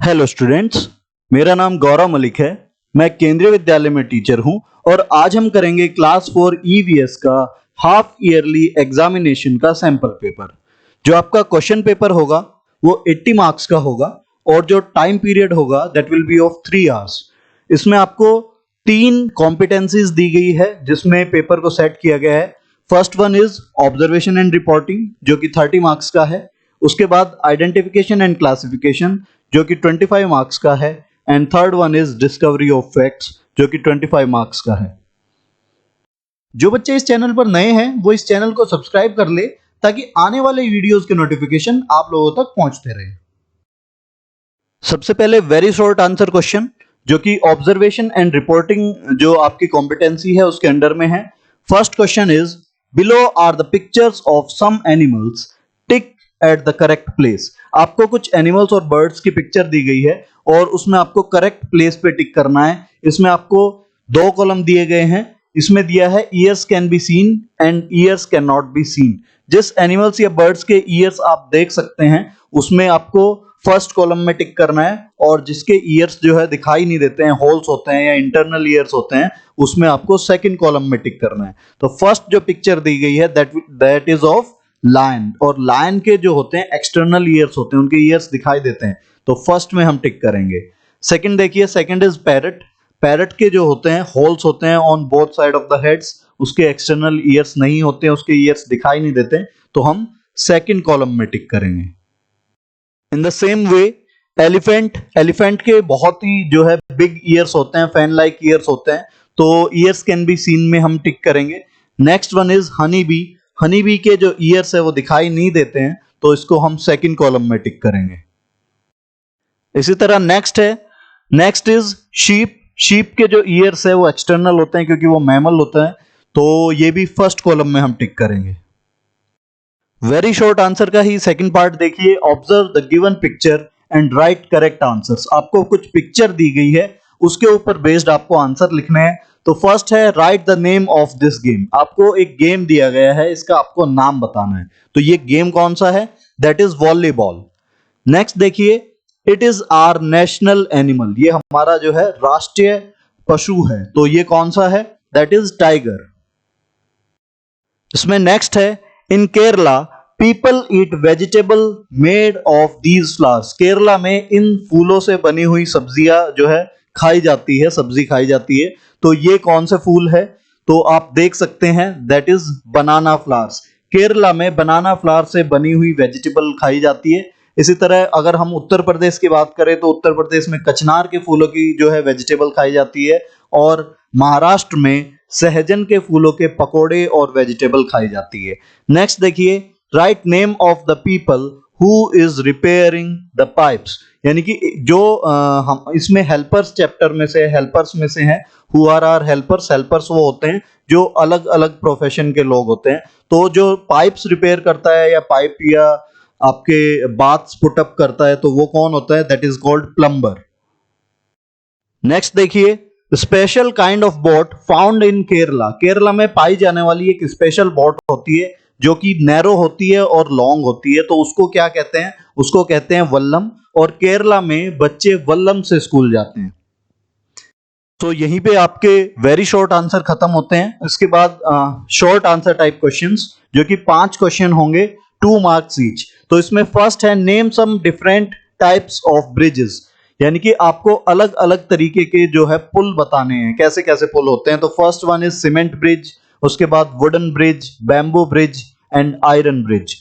Hello students, मेरा नाम गौरव मलिक है। मैं केंद्रीय विद्यालय में टीचर हूं और आज हम करेंगे क्लास 4 ईवीएस का हाफ ईयरली एग्जामिनेशन का सैंपल पेपर। जो आपका क्वेश्चन पेपर होगा वो 80 मार्क्स का होगा और जो टाइम पीरियड होगा that will be of 3 hours. इसमें आपको 3 कॉम्पिटेंसीज दी गई है जिसमें पेपर को सेट किया गया है। First one is observation and reporting जो कि 30 मार्क्स का है। उसके बाद आइडेंटिफिकेशन एंड क्लासिफिकेशन जो कि 25 मार्क्स का है and third one is discovery of facts जो कि 25 मार्क्स का है। जो बच्चे इस चैनल पर नए हैं वो इस चैनल को सब्सक्राइब कर ले ताकि आने वाले वीडियोस के नोटिफिकेशन आप लोगों तक पहुंचते रहे। सबसे पहले वेरी शॉर्ट आंसर क्वेश्चन जो कि ऑब्जर्वेशन एंड रिपोर्टिंग जो आपकी कॉम्पिटेंसी है उसके अंडर में है। First question is below are the pictures of some animals, tick at the correct place. आपको कुछ एनिमल्स और बर्ड्स की पिक्चर दी गई है और उसमें आपको करेक्ट प्लेस पे टिक करना है। इसमें आपको 2 कॉलम दिए गए हैं। इसमें दिया है years can be seen and years can not be seen. जिस एनिमल्स या बर्ड्स के ईयर्स आप देख सकते हैं उसमें आपको फर्स्ट कॉलम में टिक करना है और जिसके ईयर्स जो है दिखाई नहीं देते हैं, होल्स होते हैं या इंटरनल ईयर्स होते हैं, उसमें आपको सेकंड कॉलम में टिक करना है। तो फर्स्ट जो पिक्चर दी गई है दैट इज ऑफ लायन, और लायन के जो होते हैं एक्सटर्नल ईयर्स होते हैं, उनके ईयर्स दिखाई देते हैं, तो फर्स्ट में हम टिक करेंगे। सेकंड देखिए, सेकंड इज पैरट। पैरट के जो होते हैं होल्स होते हैं on both side of the heads, उसके एक्सटर्नल ईयर्स नहीं होते हैं, उसके ईयर्स दिखाई नहीं देते, तो हम सेकंड कॉलम में टिक करेंगे। In the same way elephant, elephant के बहुत ही जो है बिग ईयर्स होते हैं, फैन लाइक ईयर्स होते हैं, तो ईयर्स कैन बी सीन में हम टिक करेंगे। Next one is honey bee. Honey bee के जो ईयर्स है वो दिखाई नहीं देते हैं, तो इसको हम सेकंड कॉलम में टिक करेंगे। इसी तरह नेक्स्ट इज शीप। शीप के जो ईयर्स है वो एक्सटर्नल होते हैं क्योंकि वो मैमल होता है, तो ये भी फर्स्ट कॉलम में हम टिक करेंगे। वेरी शॉर्ट आंसर का ही सेकंड पार्ट देखिए, observe the given picture and right correct answers. आपको कुछ पिक्चर दी गई है, उसके ऊपर बेस्ड आपको आंसर लिखने हैं। तो फर्स्ट है write the name of this game. आपको एक गेम दिया गया है, इसका आपको नाम बताना है, तो ये गेम कौन सा है, दैट इज वॉलीबॉल। नेक्स्ट देखिए, it is our national animal. ये हमारा जो है राष्ट्रीय पशु है, तो ये कौन सा है, दैट इज टाइगर। इसमें नेक्स्ट है in Kerala people eat vegetable made of these flowers. Kerala में इन फूलों से बनी हुई सब्जियां जो है खाई जाती है, सब्जी खाई जाती है, तो ये कौन से फूल है, तो आप देख सकते हैं that is banana flowers. Kerala में बनाना फ्लावर से बनी हुई वेजिटेबल खाई जाती है। इसी तरह अगर हम उत्तर प्रदेश की बात करें तो उत्तर प्रदेश में कचनार के फूलों की जो है वेजिटेबल खाई जाती है और महाराष्ट्र में सहजन के फूलों के पकोड़े और वेजिटेबल खाई जाती है। नेक्स्ट देखिए, write name of the people who is repairing the pipes. यानी कि जो हम इसमें हेल्पर्स चैप्टर में से, हेल्पर्स में से हैं, who are are helpers. Helpers वो होते हैं जो अलग अलग प्रोफेशन के लोग होते हैं, तो जो पाइप्स रिपेयर करता है या पाइप या आपके बाथ्स पुटअप करता है तो वो कौन होता है, that is called plumber. Next देखिए, special kind of boat found in Kerala. Kerala में पाई जाने वाली एक स्पेशल बोट होती है जो कि नैरो होती है और लॉन्ग होती है, तो उसको क्या कहते हैं, उसको कहते हैं वल्लम। और केरला में बच्चे वल्लम से स्कूल जाते हैं। तो यहीं पे आपके वेरी शॉर्ट आंसर खत्म होते हैं। इसके बाद शॉर्ट आंसर टाइप क्वेश्चंस जो कि 5 क्वेश्चन होंगे, 2 मार्क्स ईच। तो इसमें फर्स्ट है name some different types of bridges. यानी कि आपको अलग अलग तरीके के जो है पुल बताने हैं, कैसे कैसे पुल होते हैं। तो first one is cement bridge, उसके बाद wooden bridge, bamboo bridge and iron bridge.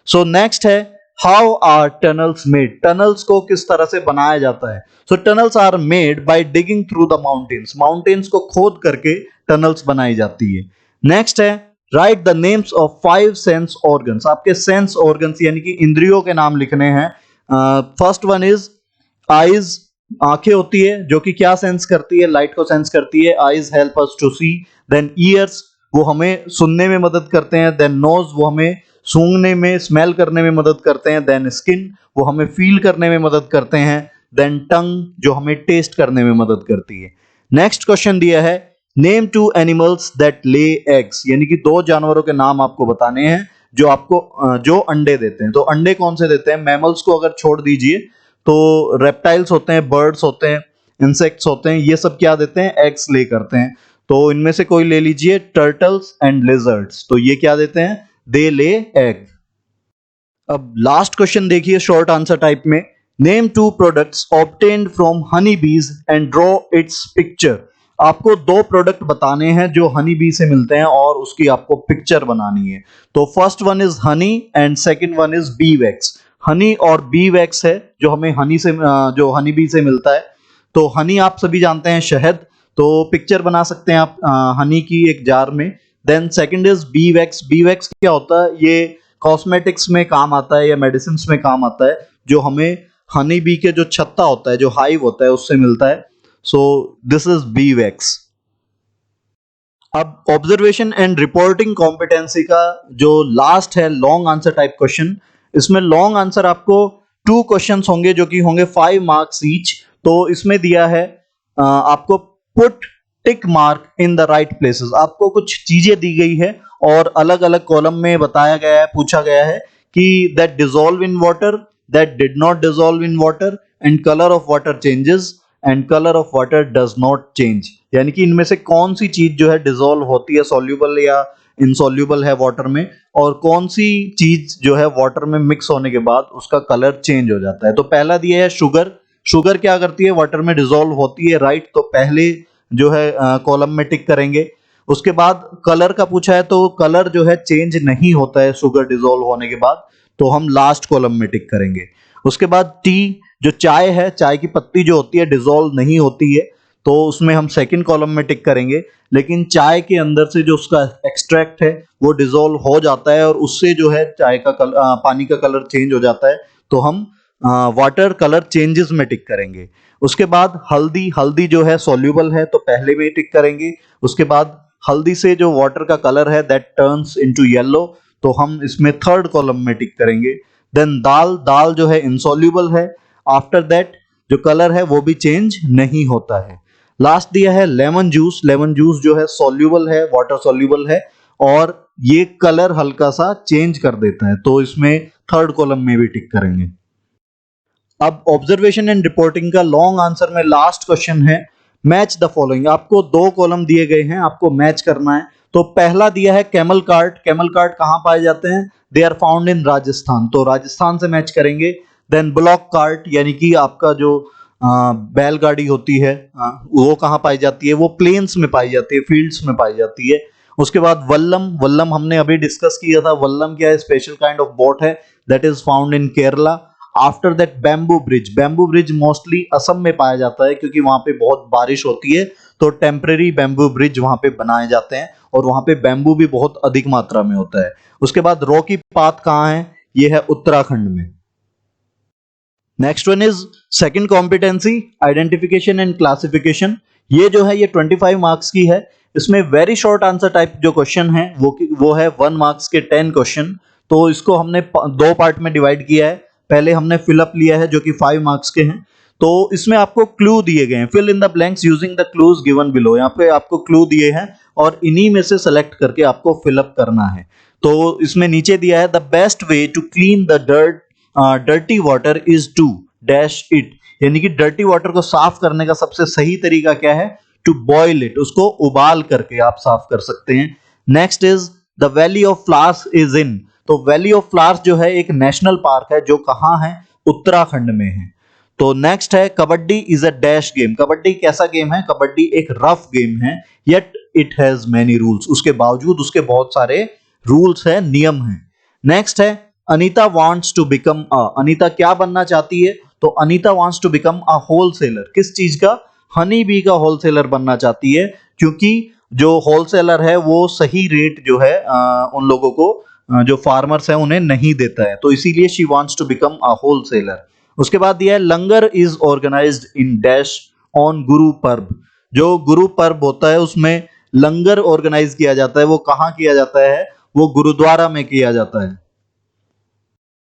So next है how are tunnels made. Tunnels को किस तरह से बनाया जाता है। So tunnels are made by digging through the mountains. Mountains को खोद करके टनल्स बनाई जाती है। नेक्स्ट है write the names of 5 sense organs. आपके सेंस ऑर्गन्स यानी कि इंद्रियों के नाम लिखने हैं। First one is eyes. आंखें होती है जो कि क्या सेंस करती है, लाइट को सेंस करती है। Eyes help us to see. Then ears, वो हमें सुनने में मदद करते हैं। देन नोज, वो हमें सूंघने में, स्मेल करने में मदद करते हैं। देन स्किन, वो हमें फील करने में मदद करते हैं। देन टंग, जो हमें टेस्ट करने में मदद करती है। नेक्स्ट क्वेश्चन दिया है name 2 animals that lay eggs. यानी कि 2 जानवरों के नाम आपको बताने हैं जो आपको जो अंडे देते हैं। तो अंडे कौन से देते हैं, मैमल्स को अगर छोड़ दीजिए तो रेप्टाइल्स होते हैं, बर्ड्स होते हैं, इंसेक्ट्स होते हैं, ये सब क्या देते हैं, एग्स ले करते हैं। तो इनमें से कोई ले लीजिए, टर्टल्स एंड लिजर्ड्स, तो ये क्या देते हैं, दे ले एग। अब लास्ट क्वेश्चन देखिए शॉर्ट आंसर टाइप में, name two products obtained from honey bees and draw it's picture. आपको दो प्रोडक्ट बताने हैं जो हनी बी से मिलते हैं और उसकी आपको पिक्चर बनानी है। तो first one is honey and second one is bee wax. Honey और बी वैक्स है जो हमें हनी से जो हनी बी से मिलता है। तो हनी आप सभी जानते हैं शहद, तो पिक्चर बना सकते हैं आप हनी की एक जार में। Then second is bee wax. Bee wax क्या होता है, ये कॉस्मेटिक्स में काम आता है या मेडिसिन में काम आता है, जो हमें हनी बी के जो छत्ता होता है, जो हाइव होता है, उससे मिलता है। So this is bee wax. अब ऑब्जर्वेशन एंड रिपोर्टिंग कॉम्पिटेंसी का जो लास्ट है लॉन्ग आंसर टाइप क्वेश्चन, इसमें लॉन्ग आंसर आपको 2 क्वेश्चंस होंगे जो कि होंगे 5 मार्क्स ईच। तो इसमें दिया है आपको put tick mark in the right places. आपको कुछ चीजें दी गई है और अलग अलग कॉलम में बताया गया है, पूछा गया है कि that dissolve in water, that did not dissolve in water, and colour of water changes and colour of water does not change. यानी कि इनमें से कौन सी चीज जो है डिसॉल्व होती है, सॉल्यूबल या इनसॉल्यूबल है वाटर में, और कौन सी चीज जो है वाटर में मिक्स होने के बाद उसका कलर चेंज हो जाता है। तो पहला दिया है शुगर। शुगर क्या करती है, वाटर में डिसॉल्व होती है, राइट। तो पहले जो है कॉलम में टिक करेंगे। उसके बाद कलर का पूछा है, तो कलर जो है चेंज नहीं होता है शुगर डिसॉल्व होने के बाद, तो हम लास्ट कॉलम में टिक करेंगे। उसके बाद टी, जो चाय है, चाय की पत्ती जो होती है डिसॉल्व नहीं होती है, तो उसमें हम सेकंड कॉलम में टिक करेंगे। लेकिन चाय के अंदर से जो उसका एक्सट्रैक्ट है वो डिसॉल्व हो जाता है और उससे जो है चाय का पानी का कलर चेंज हो जाता है, तो हम वाटर कलर चेंजेस में टिक करेंगे। उसके बाद हल्दी, हल्दी जो है सॉल्यूबल है तो पहले में टिक करेंगे। उसके बाद हल्दी से जो वाटर का कलर है दैट टर्न्स इनटू येलो, तो हम इसमें थर्ड कॉलम में टिक करेंगे। देन दाल, दाल जो है इनसॉल्यूबल है, आफ्टर दैट जो कलर है वो भी चेंज नहीं होता है। लास्ट दिया है लेमन जूस। लेमन जूस जो है सॉल्यूबल है, वाटर सॉल्यूबल है, और ये कलर हल्का सा चेंज कर देता है, तो इसमें थर्ड कॉलम में भी टिक करेंगे। अब ऑब्जर्वेशन एंड रिपोर्टिंग का लॉन्ग आंसर में लास्ट क्वेश्चन है, मैच द फॉलोइंग। आपको 2 कॉलम दिए गए हैं, आपको मैच करना है। तो पहला दिया है कैमल कार्ट। कैमल कार्ट कहां पाए जाते हैं, they are found in Rajasthan, तो राजस्थान से मैच करेंगे। देन ब्लॉक कार्ट, यानी कि आपका जो बैलगाड़ी होती है वो कहां पाई जाती है, वो प्लेन्स में पाई जाती है, फील्ड्स में पाई जाती है। उसके बाद वल्लम, वल्लम हमने अभी डिस्कस किया था, वल्लम क्या है, स्पेशल काइंड ऑफ बोट है, that is found in Kerala. After that bamboo bridge, bamboo bridge mostly Assam में पाया जाता है क्योंकि वहां पे बहुत बारिश होती है, तो टेम्परेरी बैम्बू ब्रिज वहां पे बनाए जाते हैं और वहां पे बैम्बू भी बहुत अधिक मात्रा में होता है। उसके बाद रॉकी पाथ कहाँ है, ये है उत्तराखंड में। Next one is second competency, identification and classification. ये जो है ये 25 मार्क्स की है। इसमें वेरी शॉर्ट आंसर टाइप जो क्वेश्चन है वो है 1 मार्क्स के 10 क्वेश्चन। तो इसको हमने 2 पार्ट में डिवाइड किया है। पहले हमने फिलअप लिया है जो कि 5 मार्क्स के हैं। तो इसमें आपको क्लू दिए गए हैं, fill in the blanks using the clues given below. यहाँ पे आपको क्लू दिए हैं और इन्हीं में से सेलेक्ट करके आपको फिलअप करना है। तो इसमें नीचे दिया है the best way to clean the dirty water is to dash it, यानी कि डर्टी वाटर को साफ करने का सबसे सही तरीका क्या है, टू बॉयल इट, उसको उबाल करके आप साफ कर सकते हैं। Next is the valley of flowers is in, तो वैली ऑफ फ्लावर्स जो है एक नेशनल पार्क है जो कहां है, उत्तराखंड में है। तो नेक्स्ट है kabaddi is a dash game. Kabaddi कैसा गेम है, कबड्डी एक रफ गेम है, yet it has many rules, उसके बावजूद उसके बहुत सारे रूल्स है, नियम है। नेक्स्ट है Anita wants to become a, Anita क्या बनना चाहती है, तो Anita wants to become a wholesaler, किस चीज का, हनी बी का होलसेलर बनना चाहती है, क्योंकि जो होलसेलर है वो सही रेट जो है उन लोगों को जो फार्मर्स हैं उन्हें नहीं देता है, तो इसीलिए she wants to become a wholesaler. उसके बाद दिया है langar is organised in dash on Guru Parv. जो गुरु पर्व होता है उसमें लंगर ऑर्गेनाइज किया जाता है, वो कहाँ किया जाता है, वो गुरुद्वारा में किया जाता है।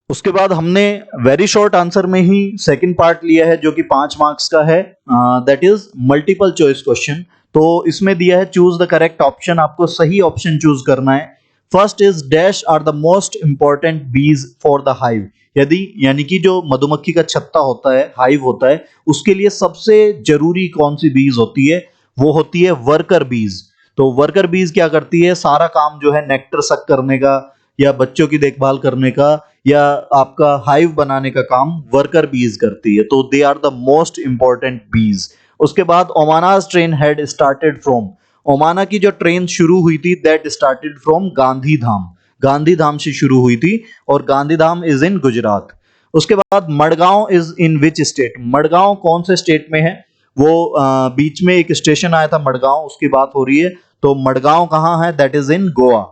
उसके बाद हमने वेरी शॉर्ट आंसर में ही सेकंड पार्ट लिया है जो कि 5 मार्क्स का है, that is multiple choice question. तो इसमें दिया है चूज द करेक्ट ऑप्शन, आपको सही ऑप्शन चूज करना है। First is dash are the most important bees for the hive. यदि यानी कि जो मधुमक्खी का छत्ता होता है, हाइव होता है, उसके लिए सबसे जरूरी कौन सी बीज होती है, वो होती है वर्कर बीज। तो वर्कर बीज क्या करती है, सारा काम जो है नेक्टर सक करने का या बच्चों की देखभाल करने का या आपका हाइव बनाने का काम वर्कर बीज करती है। तो they are the most important bees. उसके बाद Omana's train had started from, Omana की जो ट्रेन शुरू हुई थी that started from Gandhidham, Gandhidham से शुरू हुई थी और गांधीधाम इज इन गुजरात। उसके बाद Madgaon is in which state, Madgaon कौन से स्टेट में है, वो बीच में एक स्टेशन आया था मडगांव, उसकी बात हो रही है। तो मडगांव कहाँ है, दैट इज इन गोवा।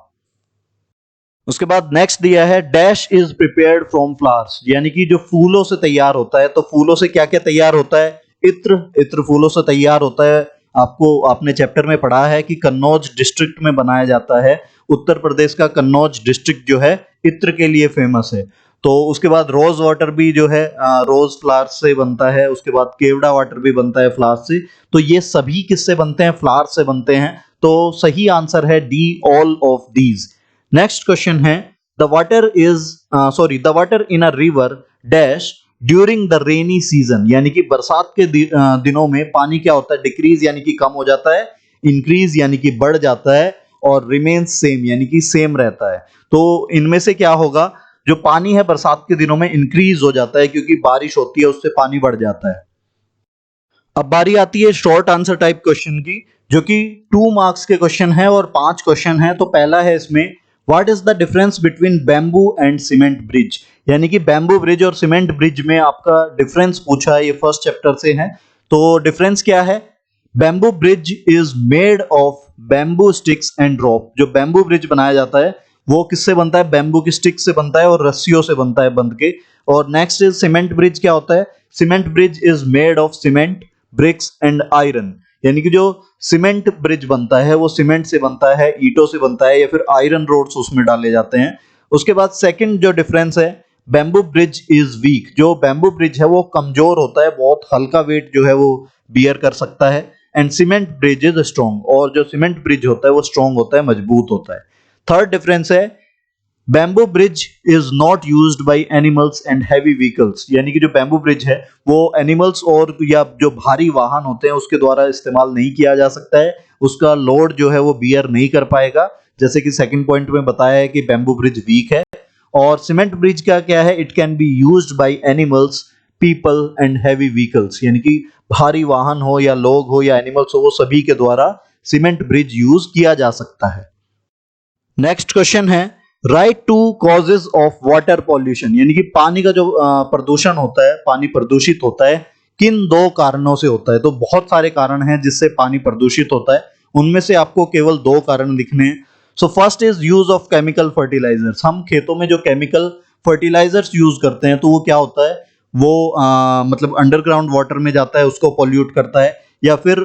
उसके बाद नेक्स्ट दिया है dash is prepared from flowers, यानी कि जो फूलों से तैयार होता है। तो फूलों से क्या क्या तैयार होता है, इत्र, इत्र फूलों से तैयार होता है। आपको आपने चैप्टर में पढ़ा है कि कन्नौज डिस्ट्रिक्ट में बनाया जाता है, उत्तर प्रदेश का कन्नौज डिस्ट्रिक्ट जो है इत्र के लिए फेमस है। तो उसके बाद रोज वाटर भी जो है रोज फ्लावर्स से बनता है। उसके बाद केवड़ा वाटर भी बनता है फ्लावर्स से। तो ये सभी किससे बनते हैं, फ्लावर्स से बनते हैं। तो सही आंसर है D, all of these. Next question है the water is the water in a river dash during the rainy season, यानी कि बरसात के दिनों में पानी क्या होता है, डिक्रीज यानी कि कम हो जाता है, इंक्रीज यानी कि बढ़ जाता है, और रिमेन्स सेम यानी कि सेम रहता है। तो इनमें से क्या होगा, जो पानी है बरसात के दिनों में इंक्रीज हो जाता है क्योंकि बारिश होती है, उससे पानी बढ़ जाता है। अब बारी आती है शॉर्ट आंसर टाइप क्वेश्चन की, जो कि 2 मार्क्स के क्वेश्चन है और 5 क्वेश्चन है। तो पहला है इसमें what is the difference between bamboo and cement bridge, यानी कि बैम्बू ब्रिज और सीमेंट ब्रिज में आपका डिफरेंस पूछा है, ये फर्स्ट चैप्टर से है। तो डिफरेंस क्या है, bamboo bridge is made of bamboo sticks and rope, जो बैम्बू ब्रिज बनाया जाता है वो किससे बनता है, बैम्बू की स्टिक से बनता है और रस्सियों से बनता है बंध के। और नेक्स्ट इज सीमेंट ब्रिज, क्या होता है, cement bridge is made of cement, bricks and iron, यानी कि जो सीमेंट ब्रिज बनता है वो सीमेंट से बनता है, ईंटों से बनता है या फिर आयरन रोड्स उसमें डाले जाते हैं। उसके बाद सेकंड जो डिफरेंस है, बैम्बू ब्रिज इज वीक, जो बैम्बू ब्रिज है वो कमजोर होता है, बहुत हल्का वेट जो है वो बियर कर सकता है। And cement bridge is strong, और जो सीमेंट ब्रिज होता है वो स्ट्रॉन्ग होता है, मजबूत होता है। थर्ड डिफरेंस है bamboo bridge is not used by animals and heavy vehicles, यानी कि जो बैम्बू ब्रिज है वो एनिमल्स और या जो भारी वाहन होते हैं उसके द्वारा इस्तेमाल नहीं किया जा सकता है, उसका लोड जो है वो बियर नहीं कर पाएगा, जैसे कि सेकंड पॉइंट में बताया है कि बैम्बू ब्रिज वीक है। और सीमेंट ब्रिज का क्या है, it can be used by animals, people and heavy vehicles, यानी कि भारी वाहन हो या लोग हो या एनिमल्स हो, वो सभी के द्वारा सीमेंट ब्रिज यूज किया जा सकता है। नेक्स्ट क्वेश्चन है write two causes of water pollution, यानी कि पानी का जो प्रदूषण होता है, पानी प्रदूषित होता है, किन 2 कारणों से होता है। तो बहुत सारे कारण हैं जिससे पानी प्रदूषित होता है, उनमें से आपको केवल 2 कारण लिखने हैं। So first is use of chemical fertilizers, हम खेतों में जो केमिकल फर्टिलाइजर्स यूज करते हैं तो वो क्या होता है, वो मतलब अंडरग्राउंड वाटर में जाता है, उसको पॉल्यूट करता है। या फिर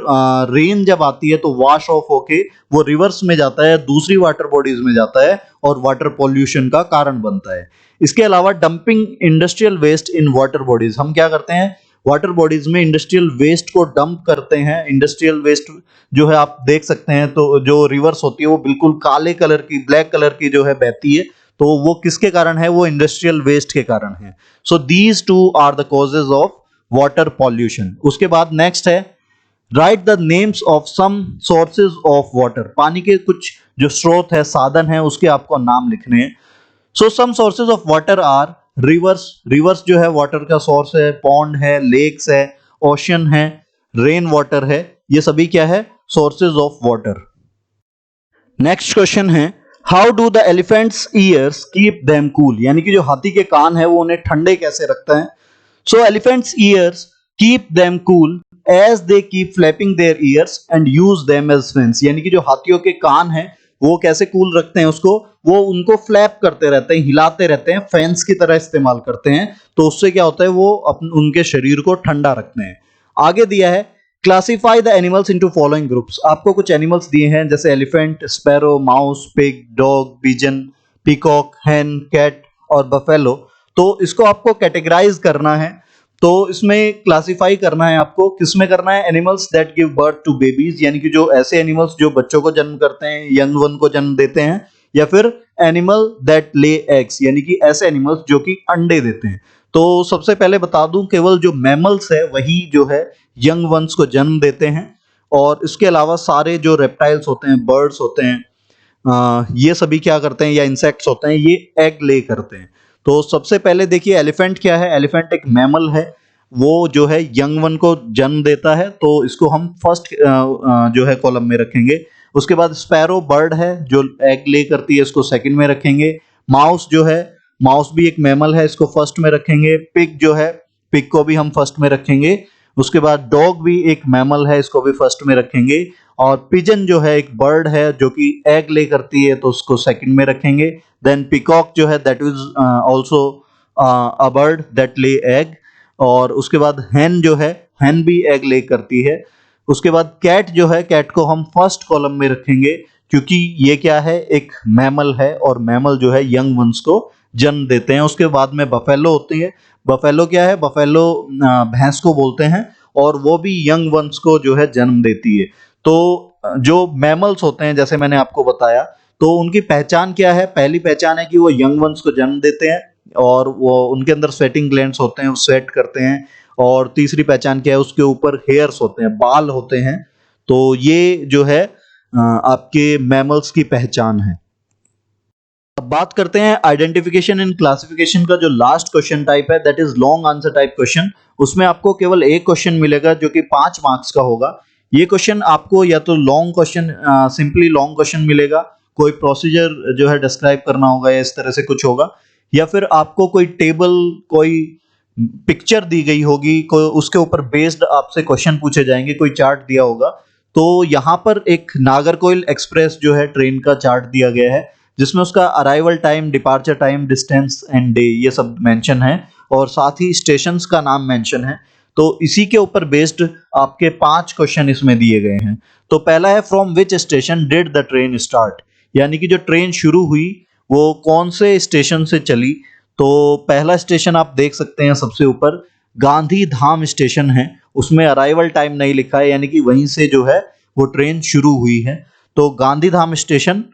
रेन जब आती है तो वॉश ऑफ होके वो रिवर्स में जाता है, दूसरी वाटर बॉडीज में जाता है और वाटर पॉल्यूशन का कारण बनता है। इसके अलावा dumping industrial waste in water bodies, हम क्या करते हैं, वाटर बॉडीज में इंडस्ट्रियल वेस्ट को डंप करते हैं। इंडस्ट्रियल वेस्ट जो है आप देख सकते हैं, तो जो रिवर्स होती है वो बिल्कुल काले कलर की, ब्लैक कलर की जो है बहती है, तो वो किसके कारण है, वो इंडस्ट्रियल वेस्ट के कारण है। So these 2 are the causes of water pollution. उसके बाद नेक्स्ट है write the names of some sources of water, पानी के कुछ जो स्रोत है, साधन है, उसके आपको नाम लिखने हैं। So some sources of water are rivers, rivers जो है वाटर का सोर्स है, पॉन्ड है, लेक्स है, ओशन है, रेन वाटर है, ये सभी क्या है, sources of water. Next question है how do the elephants ears keep them cool, यानी कि जो हाथी के कान है वो उन्हें ठंडे कैसे रखते हैं। So elephants ears keep them cool as they keep flapping their ears and use them as fans, यानी कि जो हाथियों के कान हैं वो कैसे कूल रखते हैं उसको, वो उनको फ्लैप करते रहते हैं, हिलाते रहते हैं, फैंस की तरह इस्तेमाल करते हैं। तो उससे क्या होता है, वो उनके शरीर को ठंडा रखते हैं। आगे दिया है classify the animals into following groups, आपको कुछ एनिमल्स दिए हैं जैसे elephant, sparrow, mouse, pig, dog, pigeon, peacock, hen, cat और बफेलो। तो इसको आपको कैटेगराइज करना है, तो इसमें क्लासिफाई करना है आपको, किसमें करना है, animals that give birth to babies, यानी कि जो ऐसे एनिमल्स जो बच्चों को जन्म करते हैं, यंग वन को जन्म देते हैं, या फिर एनिमल दैट ले एग्स, यानी कि ऐसे एनिमल्स जो कि अंडे देते हैं। तो सबसे पहले बता दूं, केवल जो मैमल्स है वही जो है यंग वंस को जन्म देते हैं, और इसके अलावा सारे जो रेप्टाइल्स होते हैं, बर्ड्स होते हैं, ये सभी क्या करते हैं, या इंसेक्ट्स होते हैं, ये एग ले करते हैं। तो सबसे पहले देखिए एलिफेंट क्या है। एलिफेंट एक मैमल है, वो जो है यंग वन को जन्म देता है, तो इसको हम फर्स्ट जो है कॉलम में रखेंगे। उसके बाद स्पैरो बर्ड है जो एग ले करती है, इसको सेकंड में रखेंगे। माउस जो है, माउस भी एक मैमल है, इसको फर्स्ट में रखेंगे। पिग जो है, पिग को भी हम फर्स्ट में रखेंगे। उसके बाद डॉग भी एक मैमल है, इसको भी फर्स्ट में रखेंगे। और पिजन जो है एक बर्ड है जो कि एग ले करती है, तो उसको सेकंड में रखेंगे। देन पिकॉक जो है that is also a bird that ले एग। और उसके बाद हैन जो है, हैन भी एग ले करती है। उसके बाद कैट जो है, कैट को हम फर्स्ट कॉलम में रखेंगे, क्योंकि ये क्या है, एक मैमल है, और मैमल जो है यंग वंस को जन्म देते हैं। उसके बाद में बफेलो होती है। बफेलो क्या है, बफेलो भैंस को बोलते हैं, और वो भी यंग वंस को जो है जन्म देती है। तो जो मैमल्स होते हैं, जैसे मैंने आपको बताया, तो उनकी पहचान क्या है। पहली पहचान है कि वो यंग वंस को जन्म देते हैं, और वो उनके अंदर स्वेटिंग ग्लैंड्स होते हैं, वो स्वेट करते हैं। और तीसरी पहचान क्या है, उसके ऊपर हेयर्स होते हैं, बाल होते हैं। तो ये जो है आपके मैमल्स की पहचान है। अब बात करते हैं आइडेंटिफिकेशन एंड क्लासिफिकेशन का। जो लास्ट क्वेश्चन टाइप है that is long answer type question. उसमें आपको केवल एक क्वेश्चन मिलेगा जो कि 5 मार्क्स का होगा। ये क्वेश्चन आपको या तो long question, simply long question मिलेगा, कोई प्रोसीजर जो है डिस्क्राइब करना होगा या इस तरह से कुछ होगा, या फिर आपको कोई टेबल, कोई पिक्चर दी गई होगी, कोई उसके ऊपर बेस्ड आपसे क्वेश्चन पूछे जाएंगे, कोई चार्ट दिया होगा। तो यहाँ पर एक नागरकोइल एक्सप्रेस जो है ट्रेन का चार्ट दिया गया है, जिसमें उसका arrival time, departure time, distance and day ये सब मेंशन है, और साथ ही स्टेशंस का नाम मेंशन है। तो इसी के ऊपर बेस्ड आपके 5 क्वेश्चन इसमें दिए गए हैं। तो पहला है from which station did the train start, यानी कि जो ट्रेन शुरू हुई वो कौन से स्टेशन से चली। तो पहला स्टेशन आप देख सकते हैं सबसे ऊपर, गांधी धाम स्टेशन है। उसमें अराइवल टाइम नहीं लिखा है, यानी कि वहीं से जो है वो ट्रेन शुरू हुई है। तो Gandhidham station,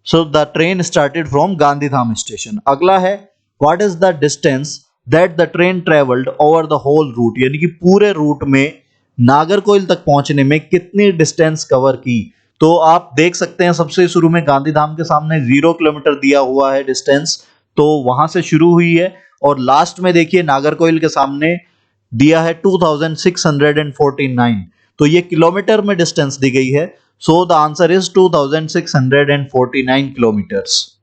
so the train started from Gandhidham station. अगला है what is the distance that the train travelled over the whole route, यानी कि पूरे रूट में नागरकोइल तक पहुंचने में कितनी डिस्टेंस कवर की। तो आप देख सकते हैं सबसे शुरू में गांधीधाम के सामने 0 किलोमीटर दिया हुआ है डिस्टेंस, तो वहां से शुरू हुई है। और लास्ट में देखिए नागरकोइल के सामने दिया है 2649, तो ये किलोमीटर में डिस्टेंस दी गई है। So the answer is 2649 kilometers.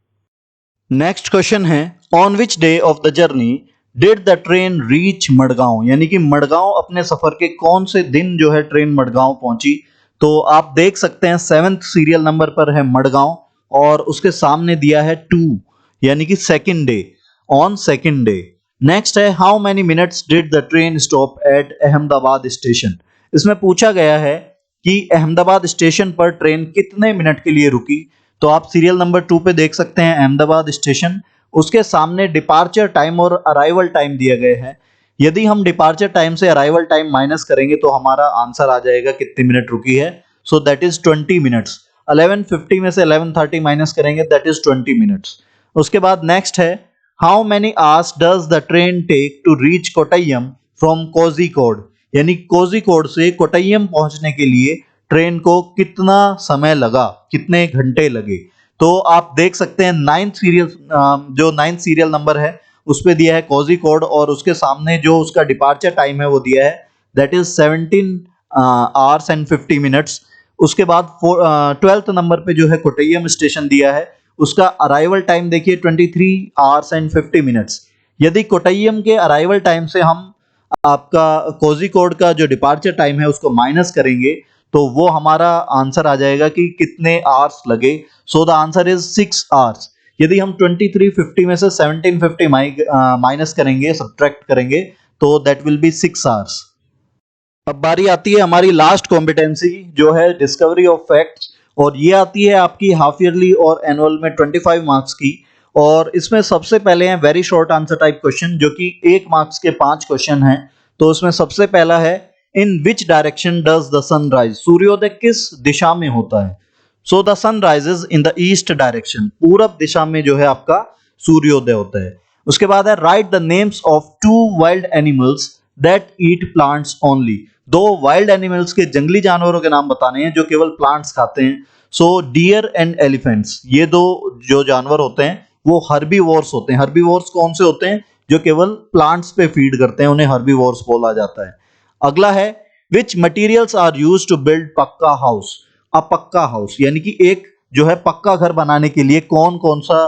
Next question है on which day of the journey did the train reach Madgaon, यानी कि मडगांव अपने सफर के कौन से दिन जो है ट्रेन मडगांव पहुंची। तो आप देख सकते हैं 7th सीरियल नंबर पर है मडगांव, और उसके सामने दिया है 2, यानी कि second day, on second day. Next है how many minutes did the train stop at Ahmedabad station. इसमें पूछा गया है कि अहमदाबाद स्टेशन पर ट्रेन कितने मिनट के लिए रुकी। तो आप सीरियल नंबर 2 पे देख सकते हैं अहमदाबाद स्टेशन, उसके सामने डिपार्चर टाइम और अराइवल टाइम दिए गए हैं। यदि हम डिपार्चर टाइम से अराइवल टाइम माइनस करेंगे तो हमारा आंसर आ जाएगा कितने मिनट रुकी है। So that is 20 minutes. 11:50 में से 11:30 माइनस करेंगे, दैट इज 20 मिनट्स। उसके बाद नेक्स्ट है how many hours does the train take to reach Kottayam from Kozhikode, यानी कोझिकोड से कोट्टयम पहुंचने के लिए ट्रेन को कितना समय लगा, कितने घंटे लगे। तो आप देख सकते हैं 9th सीरियल, जो 9th सीरियल नंबर है उस पे दिया है कोझिकोड, और उसके सामने जो उसका डिपार्चर टाइम है वो दिया है that is 17 hours and 50 minutes. उसके बाद 12th नंबर पे जो है कोट्टयम स्टेशन दिया है, उसका अराइवल टाइम देखिए 23 आवर्स एंड 50 मिनट्स। यदि कोट्टयम के अराइवल टाइम से हम आपका कोझिकोड का जो डिपार्चर टाइम है उसको माइनस करेंगे, तो वो हमारा आंसर आ जाएगा कि कितने आवर्स लगे। So the answer is 6 hours. यदि हम 2350 में से 1750 माइनस करेंगे, सब्ट्रैक्ट करेंगे, तो दैट विल बी 6 आवर्स। अब बारी आती है हमारी लास्ट कॉम्पिटेंसी जो है डिस्कवरी ऑफ फैक्ट्स, और ये आती है आपकी हाफ ईयरली और एनुअल में 25 मार्क्स की। और इसमें सबसे पहले हैं very short answer type question, जो कि 1 मार्क्स के 5 क्वेश्चन हैं। तो उसमें सबसे पहला है in which direction does the sun rise, सूर्योदय किस दिशा में होता है। So the sun rises in the east direction, पूरब दिशा में जो है आपका सूर्योदय होता है। उसके बाद है write the names of 2 wild animals that eat plants only, 2 wild animals के जंगली जानवरों के नाम बताने हैं जो केवल प्लांट्स खाते हैं। सो डियर एंड एलिफेंट्स, ये 2 जो जानवर होते हैं वो हर्बीवोर्स होते हैं। हर्बीवोर्स कौन से होते हैं? जो केवल प्लांट्स पे फीड करते हैं, उन्हें हर्बीवोर्स बोला जाता है। अगला है which materials are used to build pucca house, a pucca house यानी कि एक जो है पक्का घर बनाने के लिए कौन कौन सा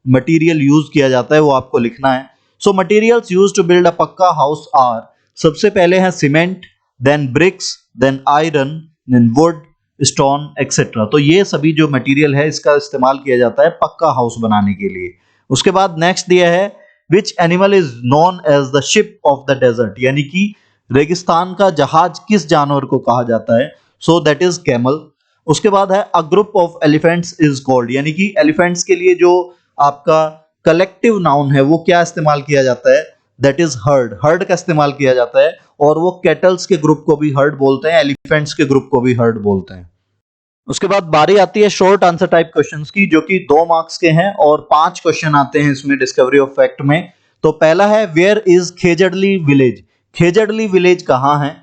मटेरियल यूज किया जाता है वो आपको लिखना है। So materials used to build a pucca house are, सबसे पहले है cement, then bricks, then iron, then wood, stone etcetera. तो ये सभी जो मटेरियल है इसका इस्तेमाल किया जाता है पक्का हाउस बनाने के लिए। उसके बाद नेक्स्ट दिया है which animal is known as the ship of the desert, यानी कि रेगिस्तान का जहाज किस जानवर को कहा जाता है? So that is camel. उसके बाद है a group of elephants is called, यानी कि एलिफेंट्स के लिए जो आपका कलेक्टिव नाउन है वो क्या इस्तेमाल किया जाता है? दैट इज हर्ड, हर्ड का इस्तेमाल किया जाता है। और वो कैटल्स के ग्रुप को भी हर्ड बोलते हैं, एलिफेंट्स के ग्रुप को भी हर्ड बोलते हैं। उसके बाद बारी आती है शॉर्ट आंसर टाइप क्वेश्चंस की, जो कि 2 मार्क्स के हैं और 5 क्वेश्चन आते हैं इसमें डिस्कवरी ऑफ फैक्ट में। तो पहला है where is Khejarli village, Khejarli village कहाँ है?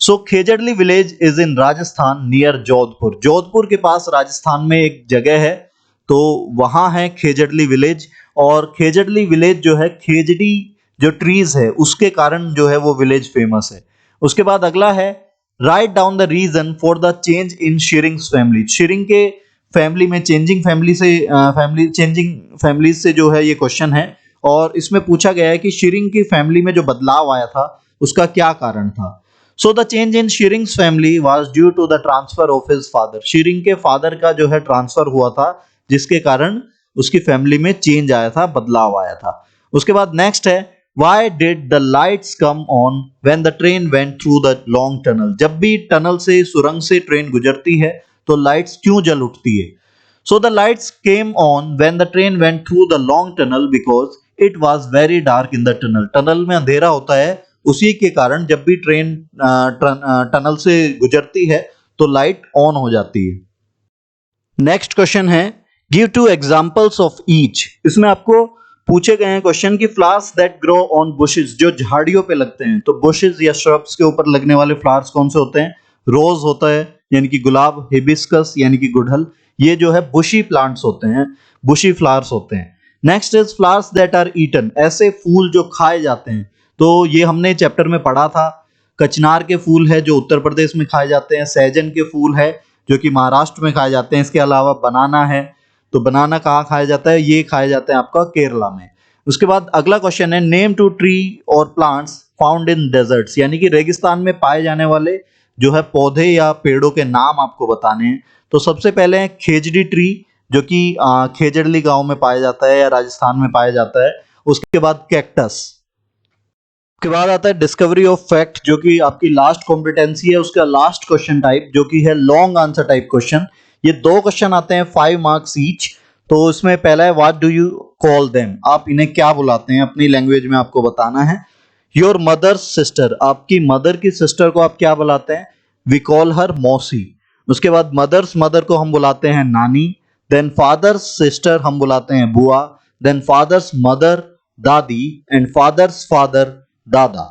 So Khejarli village is in Rajasthan near Jodhpur, Jodhpur के पास राजस्थान में एक जगह है तो वहां है खेजड़ली विलेज। और खेजड़ली विलेज जो है खेजड़ी जो ट्रीज है उसके कारण जो है वो विलेज फेमस है। उसके बाद अगला है write down the reason for the change in Shiring's family, Shiring के फैमिली में चेंजिंग फैमिलीज से जो है ये क्वेश्चन है और इसमें पूछा गया है कि शीरिंग की फैमिली में जो बदलाव आया था उसका क्या कारण था। So the change in Shiring's family was due to the transfer of his father, Shiring के फादर का जो है ट्रांसफर हुआ था जिसके कारण उसकी फैमिली में चेंज आया था, बदलाव आया था। उसके बाद नेक्स्ट है Why did the lights come on when the train went through the long tunnel? जब भी टनल से सुरंग से ट्रेन गुजरती है तो लाइट्स क्यों जल उठती है? So the lights came on when the train went through the long tunnel because it was very dark in the tunnel. Tunnel में अंधेरा होता है, उसी के कारण जब भी ट्रेन टनल से गुजरती है तो लाइट ऑन हो जाती है। नेक्स्ट क्वेश्चन है गिव 2 एग्जांपल्स ऑफ ईच, इसमें आपको पूछे गए हैं क्वेश्चन की flowers that grow on bushes, जो झाड़ियों पे लगते हैं। तो बुशेस या श्रब्स के ऊपर लगने वाले फ्लावर्स कौन से होते हैं? रोज होता है यानी कि गुलाब, हिबिस्कस यानी कि गुड़हल, ये जो है बुशी प्लांट्स होते हैं, बुशी फ्लावर्स होते हैं। Next is flowers that are eaten, ऐसे फूल जो खाए जाते हैं। तो ये हमने चैप्टर में पढ़ा था, कचनार के फूल है जो उत्तर प्रदेश में खाए जाते हैं, सहजन के फूल है जो कि महाराष्ट्र में खाए जाते हैं। इसके अलावा बनाना है, तो बनाना कहाँ खाया जाता है? ये खाया जाता है आपका केरला में। उसके बाद अगला क्वेश्चन है नेम 2 ट्री और प्लांट्स फाउंड इन डेजर्ट्स, यानी कि रेगिस्तान में पाए जाने वाले जो है पौधे या पेड़ों के नाम आपको बताने हैं। तो सबसे पहले है खेजड़ी ट्री जो कि खेजड़ली गांव में पाया जाता है या राजस्थान में पाया जाता है। उसके बाद कैक्टस। उसके बाद आता है डिस्कवरी ऑफ फैक्ट जो कि आपकी लास्ट कॉम्पिटेंसी है, उसका लास्ट क्वेश्चन टाइप जो कि है लॉन्ग आंसर टाइप क्वेश्चन। ये 2 क्वेश्चन आते हैं 5 मार्क्स ईच। तो इसमें पहला है what do you call them, आप इन्हें क्या बुलाते हैं? अपनी लैंग्वेज में आपको बताना है। योर मदर्स सिस्टर, आपकी मदर की सिस्टर को आप क्या बुलाते हैं? वी कॉल हर मौसी। उसके बाद मदर्स मदर को हम बुलाते हैं नानी। देन फादर्स सिस्टर हम बुलाते हैं बुआ। देन फादर्स मदर दादी एंड फादर्स फादर दादा।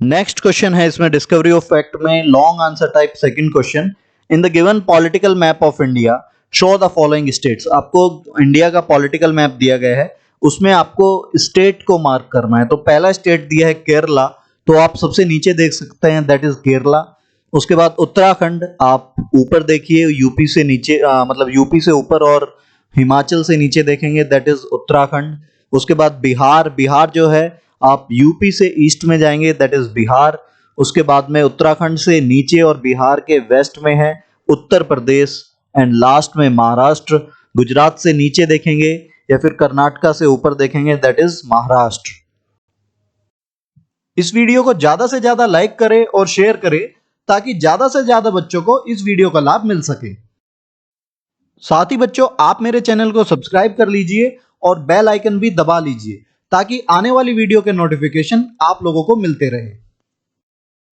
नेक्स्ट क्वेश्चन है इसमें डिस्कवरी ऑफ फैक्ट में long answer type second question. In the given political map of India show the following states, आपको इंडिया का पॉलिटिकल मैप दिया गया है, उसमें आपको स्टेट को मार्क करना है। तो पहला स्टेट दिया है केरला, तो आप सबसे नीचे देख सकते हैं दैट इज केरला। उसके बाद उत्तराखंड, आप ऊपर देखिए यूपी से नीचे मतलब यूपी से ऊपर और हिमाचल से नीचे देखेंगे दैट इज उत्तराखंड। उसके बाद बिहार, बिहार जो है आप यूपी से ईस्ट में जाएंगे दैट इज बिहार। उसके बाद में उत्तराखंड से नीचे और बिहार के वेस्ट में है उत्तर प्रदेश एंड लास्ट में महाराष्ट्र। गुजरात से नीचे देखेंगे या फिर कर्नाटका से ऊपर देखेंगे दैट इज महाराष्ट्र। इस वीडियो को ज्यादा से ज्यादा लाइक करें और शेयर करें ताकि ज्यादा से ज्यादा बच्चों को इस वीडियो का लाभ मिल सके। साथ ही बच्चों आप मेरे चैनल को सब्सक्राइब कर लीजिए और बेल आइकन भी दबा लीजिए ताकि आने वाली वीडियो के नोटिफिकेशन आप लोगों को मिलते रहे।